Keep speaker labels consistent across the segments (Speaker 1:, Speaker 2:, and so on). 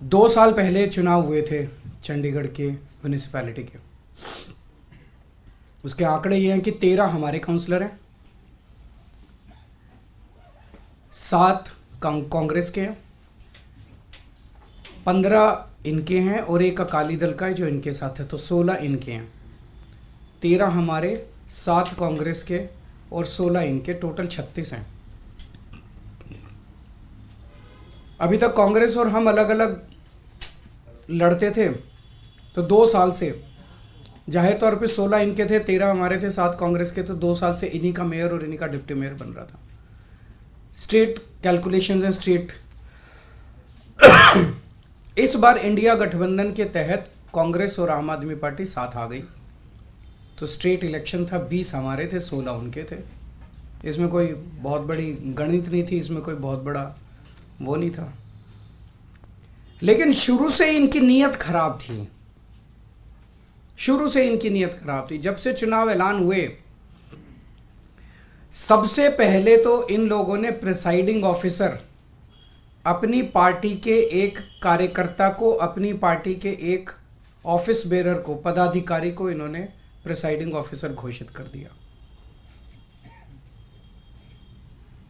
Speaker 1: 2 साल पहले चुनाव हुए थे चंडीगढ़ के म्यूनिसिपैलिटी के। उसके आंकड़े ये हैं कि 13 हमारे काउंसलर हैं, 7 कांग्रेस के हैं, 15 इनके हैं और एक अकाली दल का है जो इनके साथ है, तो 16 इनके हैं। 13 हमारे, 7 कांग्रेस के और 16 इनके, टोटल 36 हैं। अभी तक कांग्रेस और हम अलग अलग लड़ते थे, तो 2 साल से जाहिर तौर पे 16 इनके थे, 13 हमारे थे, 7 कांग्रेस के, तो 2 साल से इन्हीं का मेयर और इन्हीं का डिप्टी मेयर बन रहा था। स्टेट कैलकुलेशंस हैं, स्टेट इस बार इंडिया गठबंधन के तहत कांग्रेस और आम आदमी पार्टी साथ आ गई, तो स्टेट इलेक्शन था, 20 हमारे थे, 16 उनके थे। इसमें कोई बहुत बड़ी गणित नहीं थी, इसमें कोई बहुत बड़ा वो नहीं था। लेकिन शुरू से इनकी नीयत खराब थी, शुरू से इनकी नीयत खराब थी। जब से चुनाव ऐलान हुए, सबसे पहले तो इन लोगों ने प्रिसाइडिंग ऑफिसर, अपनी पार्टी के एक कार्यकर्ता को, अपनी पार्टी के एक ऑफिस बेरर को, पदाधिकारी को इन्होंने प्रिसाइडिंग ऑफिसर घोषित कर दिया।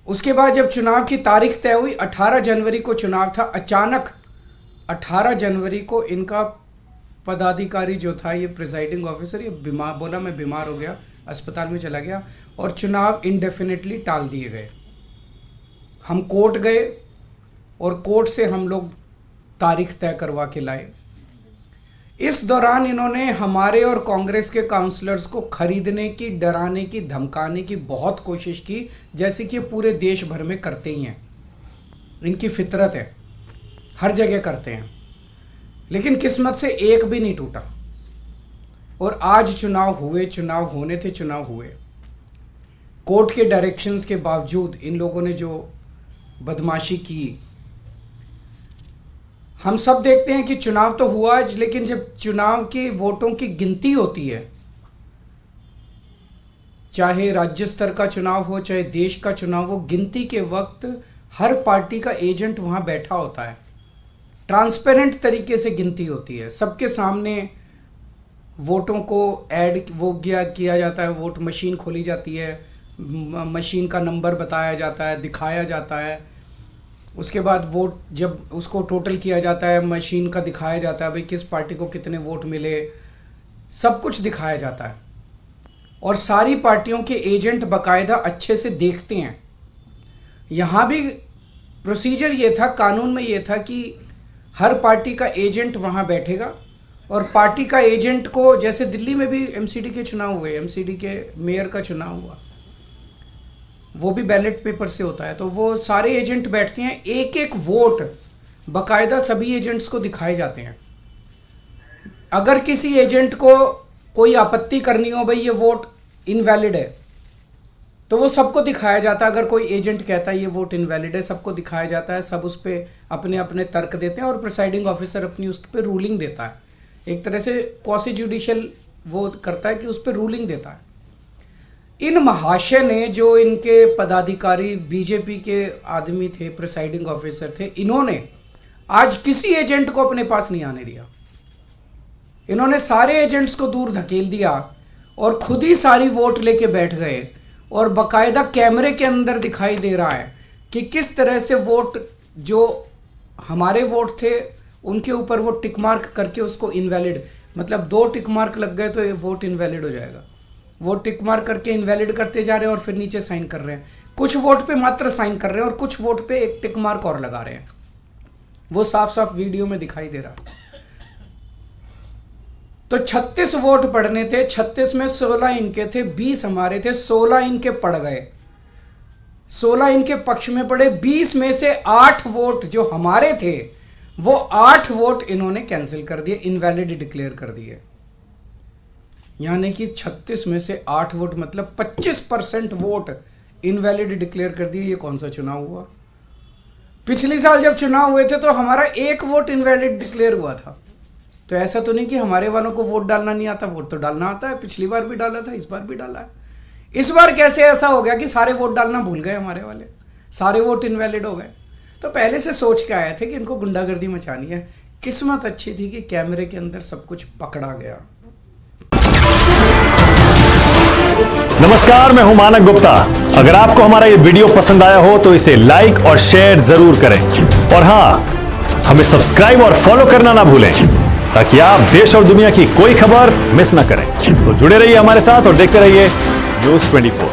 Speaker 1: उसके बाद जब चुनाव की तारीख तय हुई, 18 जनवरी को चुनाव था, अचानक 18 जनवरी को इनका पदाधिकारी जो था, ये प्रिसाइडिंग ऑफिसर, ये बीमार, बोला मैं बीमार हो गया, अस्पताल में चला गया और चुनाव इंडेफिनेटली टाल दिए गए। हम कोर्ट गए और कोर्ट से हम लोग तारीख तय करवा के लाए। इस दौरान इन्होंने हमारे और कांग्रेस के काउंसलर्स को खरीदने की, डराने की, धमकाने की बहुत कोशिश की, जैसे कि पूरे देश भर में करते ही हैं। इनकी फितरत है, हर जगह करते हैं। लेकिन किस्मत से एक भी नहीं टूटा और आज चुनाव हुए, चुनाव होने थे, चुनाव हुए। कोर्ट के डायरेक्शंस के बावजूद इन लोगों ने जो बदमाशी की, हम सब देखते हैं कि चुनाव तो हुआ, लेकिन जब चुनाव के वोटों की गिनती होती है, चाहे राज्य स्तर का चुनाव हो, चाहे देश का चुनाव हो, गिनती के वक्त हर पार्टी का एजेंट वहां बैठा होता है। ट्रांसपेरेंट तरीके से गिनती होती है, सबके सामने वोटों को ऐड वो किया जाता है, वोट मशीन खोली जाती है, मशीन का नंबर बताया जाता है, दिखाया जाता है। उसके बाद वोट जब उसको टोटल किया जाता है, मशीन का दिखाया जाता है भाई किस पार्टी को कितने वोट मिले, सब कुछ दिखाया जाता है। और सारी पार्टियों के एजेंट बाकायदा अच्छे से देखते हैं। यहाँ भी प्रोसीजर ये था, कानून में ये था कि हर पार्टी का एजेंट वहाँ बैठेगा और पार्टी का एजेंट को, जैसे दिल्ली में भी एमसीडी के चुनाव हुए, एमसीडी के मेयर का चुनाव हुआ, वो भी बैलेट पेपर से होता है, तो वो सारे एजेंट बैठते हैं, एक एक वोट बाकायदा सभी एजेंट्स को दिखाए जाते हैं। अगर किसी एजेंट को कोई आपत्ति करनी हो, भाई ये वोट इनवैलिड है, तो वो सबको दिखाया जाता है। अगर कोई एजेंट कहता है ये वोट इनवैलिड है, सबको दिखाया जाता है, सब उस पर अपने अपने तर्क देते हैं और प्रिसाइडिंग ऑफिसर अपनी उस पर रूलिंग देता है। एक तरह से क्वासी जुडिशियल वो करता है कि उस पर रूलिंग देता है। इन महाशय ने, जो इनके पदाधिकारी बीजेपी के आदमी थे, प्रिसाइडिंग ऑफिसर थे, इन्होंने आज किसी एजेंट को अपने पास नहीं आने दिया। इन्होंने सारे एजेंट्स को दूर धकेल दिया और खुद ही सारी वोट लेके बैठ गए और बाकायदा कैमरे के अंदर दिखाई दे रहा है कि किस तरह से वोट, जो हमारे वोट थे उनके ऊपर वो टिक मार्क करके उसको इनवैलिड, मतलब 2 टिक मार्क लग गए तो ये वोट इनवैलिड हो जाएगा। वो टिक मार्क करके इनवैलिड करते जा रहे हैं और फिर नीचे साइन कर रहे हैं। कुछ वोट पे मात्र साइन कर रहे हैं और कुछ वोट पे एक टिक मार्क और लगा रहे हैं। वो साफ साफ वीडियो में दिखाई दे रहा है। तो 36 वोट पड़ने थे, 36 में 16 इनके थे, 20 हमारे थे, 16 इनके पड़ गए, 16 इनके पक्ष में पड़े। 20 में से 8 वोट जो हमारे थे, वो 8 वोट इन्होंने कैंसिल कर दिए, इनवैलिड डिक्लेयर कर दिए। यानी कि 36 में से 8 वोट, मतलब 25% वोट इनवैलिड डिक्लेयर कर दिए। ये कौन सा चुनाव हुआ? पिछले साल जब चुनाव हुए थे तो हमारा 1 वोट इनवैलिड डिक्लेयर हुआ था। तो ऐसा तो नहीं कि हमारे वालों को वोट डालना नहीं आता, वोट तो डालना आता है। पिछली बार भी डाला था, इस बार भी डाला है। इस बार कैसे ऐसा हो गया कि सारे वोट डालना भूल गए हमारे वाले, सारे वोट इनवैलिड हो गए? तो पहले से सोच के आए थे कि इनको गुंडागर्दी मचानी है। किस्मत अच्छी थी कि कैमरे के अंदर सब कुछ पकड़ा गया।
Speaker 2: नमस्कार, मैं हूं मानक गुप्ता। अगर आपको हमारा ये वीडियो पसंद आया हो तो इसे लाइक और शेयर जरूर करें, और हां, हमें सब्सक्राइब और फॉलो करना ना भूलें ताकि आप देश और दुनिया की कोई खबर मिस ना करें। तो जुड़े रहिए हमारे साथ और देखते रहिए News 24।